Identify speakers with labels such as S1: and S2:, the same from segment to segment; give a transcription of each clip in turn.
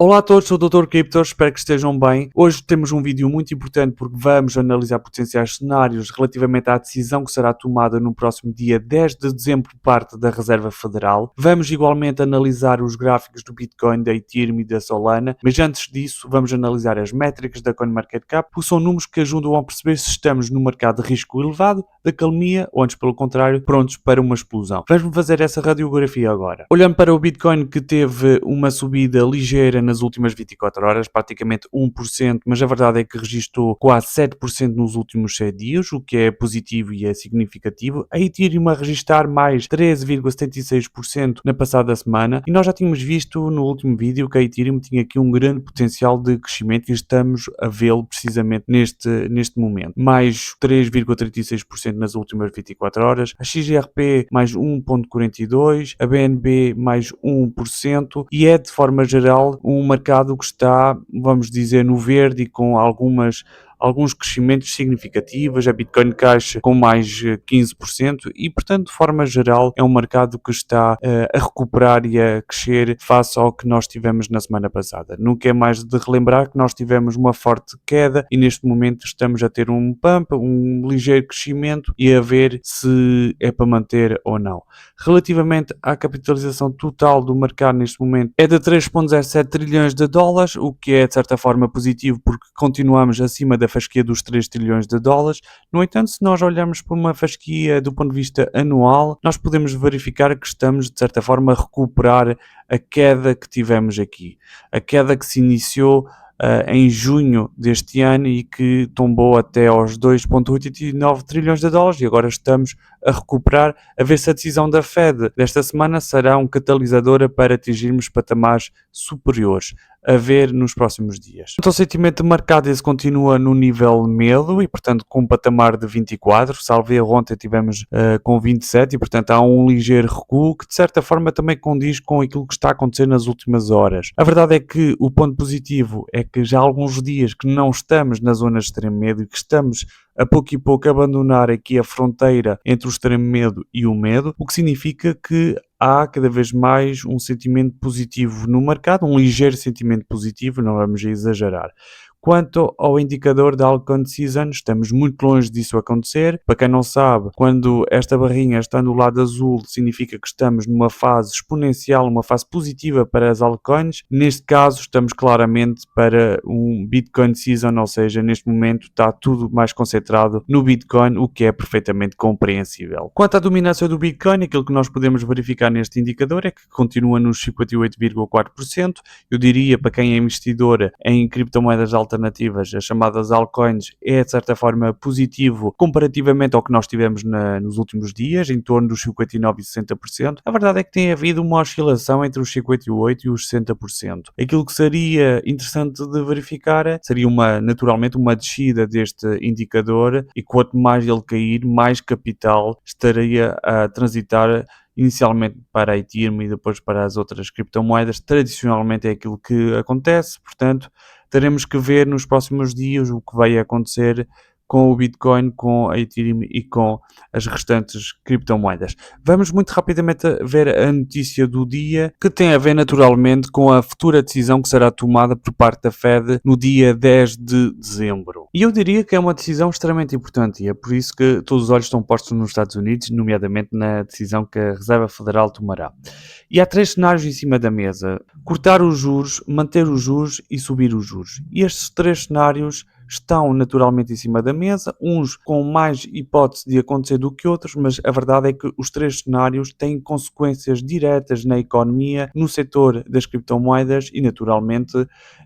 S1: Olá a todos, sou o Dr. Crypto, espero que estejam bem. Hoje temos um vídeo muito importante porque vamos analisar potenciais cenários relativamente à decisão que será tomada no próximo dia 10 de dezembro por parte da Reserva Federal. Vamos igualmente analisar os gráficos do Bitcoin, da Ethereum e da Solana, mas antes disso vamos analisar as métricas da CoinMarketCap, porque são números que ajudam a perceber se estamos no mercado de risco elevado, de acalmia ou antes pelo contrário, prontos para uma explosão. Vamos fazer essa radiografia agora. Olhando para o Bitcoin, que teve uma subida ligeira nas últimas 24 horas, praticamente 1%, mas a verdade é que registrou quase 7% nos últimos 7 dias, o que é positivo e é significativo. A Ethereum a registrar mais 13,76% na passada semana, e nós já tínhamos visto no último vídeo que a Ethereum tinha aqui um grande potencial de crescimento e estamos a vê-lo precisamente neste momento. Mais 3,36% nas últimas 24 horas, a XRP mais 1,42%, a BNB mais 1%, e é de forma geral um mercado que está, vamos dizer, no verde e com alguns crescimentos significativos, a Bitcoin Cash com mais 15% e, portanto, de forma geral, é um mercado que está a recuperar e a crescer face ao que nós tivemos na semana passada. Nunca é mais de relembrar que nós tivemos uma forte queda e neste momento estamos a ter um pump, um ligeiro crescimento e a ver se é para manter ou não. Relativamente à capitalização total do mercado neste momento é de 3,07 trilhões de dólares, o que é de certa forma positivo porque continuamos acima da fasquia dos 3 trilhões de dólares. No entanto, se nós olharmos por uma fasquia do ponto de vista anual, nós podemos verificar que estamos de certa forma a recuperar a queda que tivemos aqui. A queda que se iniciou em junho deste ano e que tombou até aos 2,89 trilhões de dólares e agora estamos a recuperar, a ver se a decisão da Fed desta semana será um catalisador para atingirmos patamares superiores, a ver nos próximos dias. Então o sentimento de mercado esse continua no nível medo e portanto com um patamar de 24, salvo erro ontem tivemos com 27 e portanto há um ligeiro recuo que de certa forma também condiz com aquilo que está a acontecer nas últimas horas. A verdade é que o ponto positivo é que já há alguns dias que não estamos na zona de extremo medo e que estamos a pouco e pouco abandonar aqui a fronteira entre o extremo medo e o medo, o que significa que há cada vez mais um sentimento positivo no mercado, um ligeiro sentimento positivo, não vamos exagerar. Quanto ao indicador da Altcoin Season, estamos muito longe disso acontecer. Para quem não sabe, quando esta barrinha está no lado azul, significa que estamos numa fase exponencial, uma fase positiva para as altcoins. Neste caso, estamos claramente para um Bitcoin Season, ou seja, neste momento está tudo mais concentrado no Bitcoin, o que é perfeitamente compreensível. Quanto à dominância do Bitcoin, aquilo que nós podemos verificar neste indicador é que continua nos 58,4%. Eu diria, para quem é investidor em criptomoedas alternativas, as chamadas altcoins, é de certa forma positivo comparativamente ao que nós tivemos nos últimos dias, em torno dos 59% e 60%. A verdade é que tem havido uma oscilação entre os 58% e os 60%. Aquilo que seria interessante de verificar seria naturalmente uma descida deste indicador e quanto mais ele cair, mais capital estaria a transitar inicialmente para a Ethereum e depois para as outras criptomoedas. Tradicionalmente é aquilo que acontece, portanto, teremos que ver nos próximos dias o que vai acontecer com o Bitcoin, com a Ethereum e com as restantes criptomoedas. Vamos muito rapidamente ver a notícia do dia, que tem a ver naturalmente com a futura decisão que será tomada por parte da Fed no dia 10 de dezembro. E eu diria que é uma decisão extremamente importante e é por isso que todos os olhos estão postos nos Estados Unidos, nomeadamente na decisão que a Reserva Federal tomará. E há 3 cenários em cima da mesa: cortar os juros, manter os juros e subir os juros. E estes 3 cenários estão naturalmente em cima da mesa, uns com mais hipótese de acontecer do que outros, mas a verdade é que os 3 cenários têm consequências diretas na economia, no setor das criptomoedas e naturalmente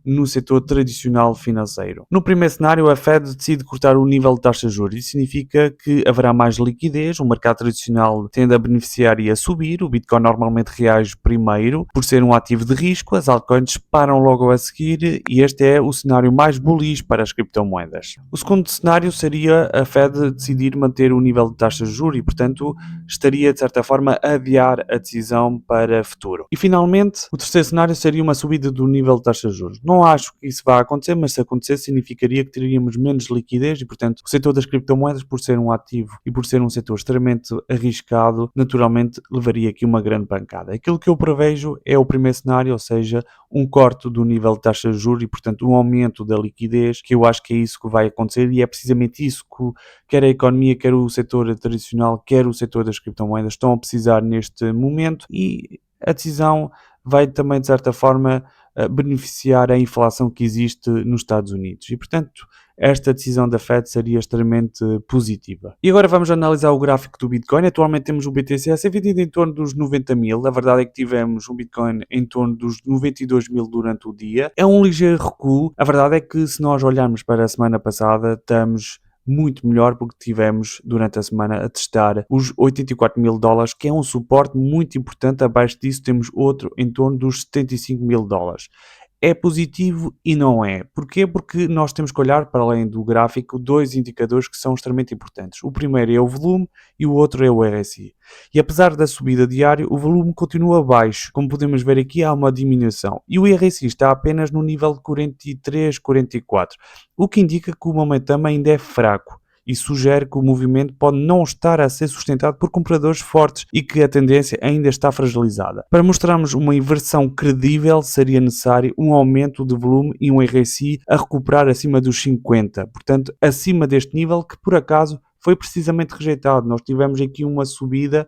S1: no setor tradicional financeiro. No primeiro cenário, a Fed decide cortar o nível de taxa de juros. Isso significa que haverá mais liquidez, o mercado tradicional tende a beneficiar e a subir, o Bitcoin normalmente reage primeiro por ser um ativo de risco, as altcoins param logo a seguir e este é o cenário mais bullish para as criptomoedas criptomoedas. O segundo cenário seria a Fed decidir manter o nível de taxas de juros e, portanto, estaria de certa forma a adiar a decisão para futuro. E finalmente, o terceiro cenário seria uma subida do nível de taxas de juros. Não acho que isso vá acontecer, mas se acontecer significaria que teríamos menos liquidez e, portanto, o setor das criptomoedas, por ser um ativo e por ser um setor extremamente arriscado, naturalmente levaria aqui uma grande pancada. Aquilo que eu prevejo é o primeiro cenário, ou seja, um corte do nível de taxas de juros e, portanto, um aumento da liquidez, que eu acho que é isso que vai acontecer e é precisamente isso que quer a economia, quer o setor tradicional, quer o setor das criptomoedas estão a precisar neste momento, e a decisão vai também, de certa forma, beneficiar a inflação que existe nos Estados Unidos. E, portanto, esta decisão da Fed seria extremamente positiva. E agora vamos analisar o gráfico do Bitcoin. Atualmente temos o BTC a ser vendido em torno dos 90 mil. A verdade é que tivemos um Bitcoin em torno dos 92 mil durante o dia. É um ligeiro recuo. A verdade é que, se nós olharmos para a semana passada, estamos muito melhor, porque tivemos durante a semana a testar os 84 mil dólares, que é um suporte muito importante. Abaixo disso temos outro em torno dos 75 mil dólares. É positivo e não é. Porquê? Porque nós temos que olhar, para além do gráfico, dois indicadores que são extremamente importantes. O primeiro é o volume e o outro é o RSI. E apesar da subida diária, o volume continua baixo. Como podemos ver aqui, há uma diminuição. E o RSI está apenas no nível de 43, 44, o que indica que o momentum ainda é fraco e sugere que o movimento pode não estar a ser sustentado por compradores fortes e que a tendência ainda está fragilizada. Para mostrarmos uma inversão credível, seria necessário um aumento de volume e um RSI a recuperar acima dos 50, portanto, acima deste nível, que por acaso foi precisamente rejeitado. Nós tivemos aqui uma subida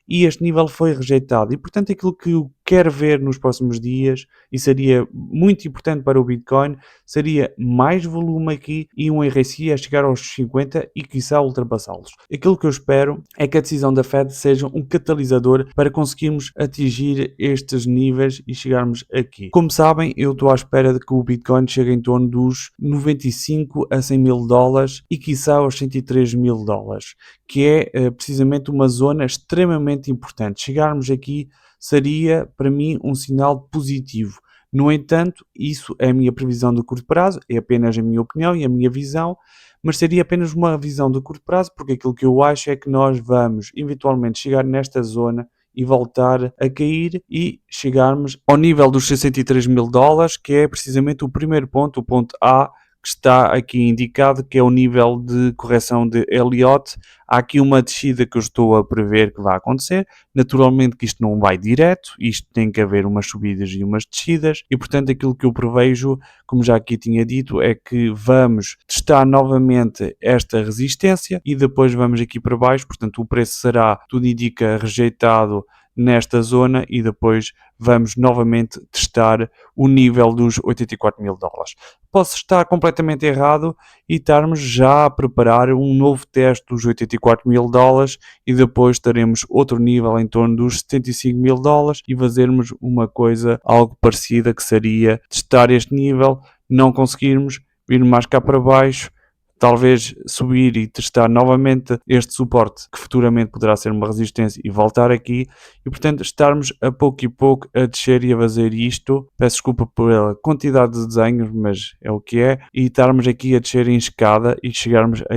S1: e este nível foi rejeitado. E, portanto, aquilo que eu quero ver nos próximos dias, e seria muito importante para o Bitcoin, seria mais volume aqui e um RSI a chegar aos 50 e, quiçá, ultrapassá-los. Aquilo que eu espero é que a decisão da Fed seja um catalisador para conseguirmos atingir estes níveis e chegarmos aqui. Como sabem, eu estou à espera de que o Bitcoin chegue em torno dos 95 a 100 mil dólares e, quiçá, aos 103 mil dólares, que é precisamente uma zona extremamente importante. Chegarmos aqui seria, para mim, um sinal positivo. No entanto, isso é a minha previsão de curto prazo, é apenas a minha opinião e a minha visão, mas seria apenas uma visão de curto prazo, porque aquilo que eu acho é que nós vamos eventualmente chegar nesta zona e voltar a cair e chegarmos ao nível dos 63 mil dólares, que é precisamente o primeiro ponto, o ponto A, que está aqui indicado, que é o nível de correção de Elliott. Há aqui uma descida que eu estou a prever que vai acontecer. Naturalmente que isto não vai direto, isto tem que haver umas subidas e umas descidas, e portanto aquilo que eu prevejo, como já aqui tinha dito, é que vamos testar novamente esta resistência e depois vamos aqui para baixo. Portanto, o preço será, tudo indica, rejeitado nesta zona e depois vamos novamente testar o nível dos 84 mil dólares. Posso estar completamente errado e estarmos já a preparar um novo teste dos 84 mil dólares e depois teremos outro nível em torno dos 75 mil dólares e fazermos uma coisa algo parecida, que seria testar este nível, não conseguirmos, vir mais cá para baixo, talvez subir e testar novamente este suporte, que futuramente poderá ser uma resistência, e voltar aqui, e portanto estarmos a pouco e pouco a descer e a fazer isto. Peço desculpa pela quantidade de desenhos, mas é o que é, e estarmos aqui a descer em escada e chegarmos a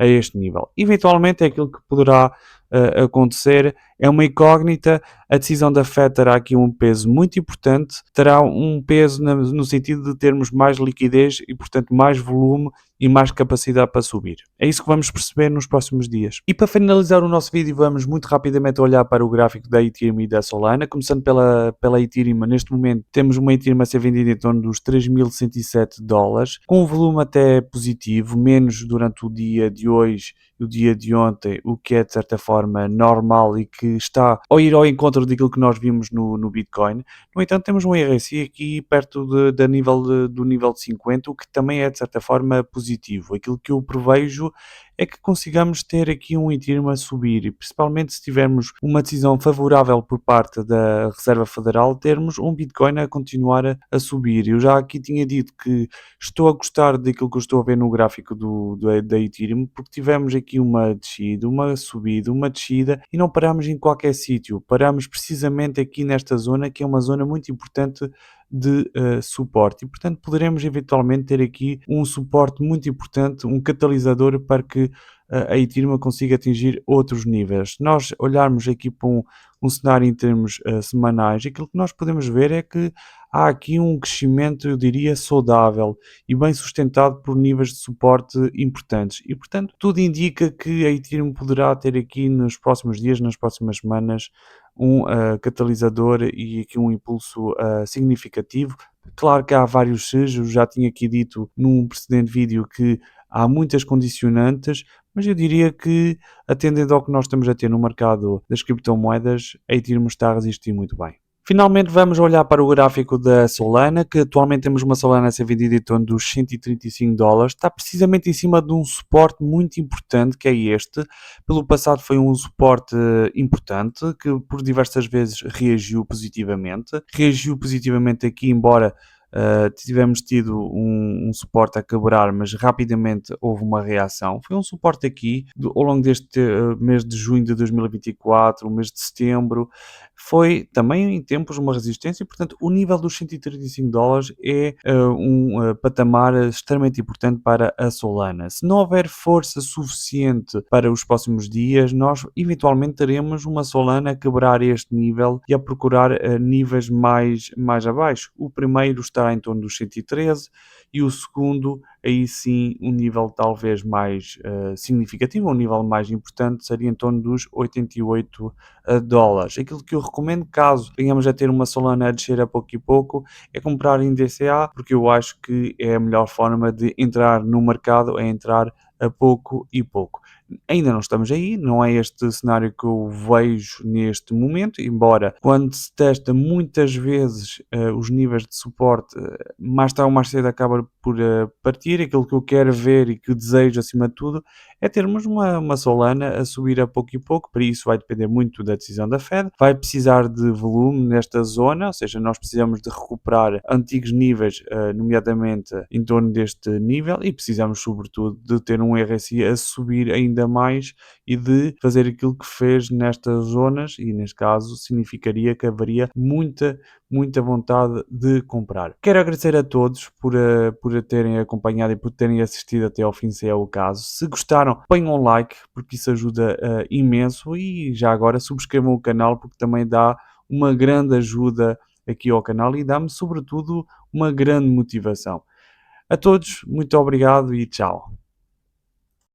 S1: este nível. Eventualmente é aquilo que poderá acontecer, é uma incógnita. A decisão da Fed terá aqui um peso muito importante, terá um peso no sentido de termos mais liquidez e, portanto, mais volume e mais capacidade para subir. É isso que vamos perceber nos próximos dias. E para finalizar o nosso vídeo, vamos muito rapidamente olhar para o gráfico da Ethereum e da Solana. Começando pela Ethereum, neste momento temos uma Ethereum a ser vendida em torno dos 3.107 dólares, com um volume até positivo, menos durante o dia de hoje e o dia de ontem, o que é de certa forma normal e que está a ir ao encontro daquilo que nós vimos no Bitcoin. No entanto, temos um RSI aqui perto do nível de 50, o que também é de certa forma positivo. Aquilo que eu prevejo é que consigamos ter aqui um Ethereum a subir, e principalmente se tivermos uma decisão favorável por parte da Reserva Federal, termos um Bitcoin a continuar a subir. Eu já aqui tinha dito que estou a gostar daquilo que eu estou a ver no gráfico da Ethereum, porque tivemos aqui uma descida, uma subida, uma descida, e não paramos em qualquer sítio, paramos precisamente aqui nesta zona, que é uma zona muito importante de suporte e, portanto, poderemos eventualmente ter aqui um suporte muito importante, um catalisador para que a Ethereum consiga atingir outros níveis. Se nós olharmos aqui para um cenário em termos semanais, aquilo que nós podemos ver é que há aqui um crescimento, eu diria, saudável e bem sustentado por níveis de suporte importantes. E, portanto, tudo indica que a Ethereum poderá ter aqui nos próximos dias, nas próximas semanas, um catalisador e aqui um impulso significativo. Claro que há vários sejos, eu já tinha aqui dito num precedente vídeo que há muitas condicionantes, mas eu diria que, atendendo ao que nós estamos a ter no mercado das criptomoedas, a Ethereum está a resistir muito bem. Finalmente vamos olhar para o gráfico da Solana, que atualmente temos uma Solana a ser vendida em torno dos 135 dólares. Está precisamente em cima de um suporte muito importante, que é este. Pelo passado foi um suporte importante, que por diversas vezes reagiu positivamente. Reagiu positivamente aqui, embora tivemos tido um suporte a quebrar, mas rapidamente houve uma reação. Foi um suporte aqui ao longo deste mês de junho de 2024, o mês de setembro. Foi também em tempos uma resistência, e portanto o nível dos 135 dólares é um patamar extremamente importante para a Solana. Se não houver força suficiente para os próximos dias, nós eventualmente teremos uma Solana a quebrar este nível e a procurar níveis mais abaixo. O primeiro estará em torno dos 113 e o segundo, aí sim, um nível talvez mais significativo, um nível mais importante, seria em torno dos 88 dólares. Aquilo que eu recomendo, caso venhamos a ter uma Solana a descer a pouco e pouco, é comprar em DCA, porque eu acho que é a melhor forma de entrar no mercado, é entrar a pouco e pouco. Ainda não estamos aí, não é este cenário que eu vejo neste momento, embora quando se testa muitas vezes os níveis de suporte, mais tarde ou mais cedo acaba por partir. Aquilo que eu quero ver e que desejo acima de tudo é termos uma Solana a subir a pouco e pouco. Para isso vai depender muito da decisão da Fed, vai precisar de volume nesta zona, ou seja, nós precisamos de recuperar antigos níveis, nomeadamente em torno deste nível, e precisamos sobretudo de ter um RSI a subir ainda mais e de fazer aquilo que fez nestas zonas, e neste caso significaria que haveria muita vontade de comprar. Quero agradecer a todos por terem acompanhado e por terem assistido até ao fim, se é o caso. Se gostaram, ponham um like, porque isso ajuda imenso, e já agora subscrevam o canal, porque também dá uma grande ajuda aqui ao canal e dá-me sobretudo uma grande motivação. A todos, muito obrigado e tchau.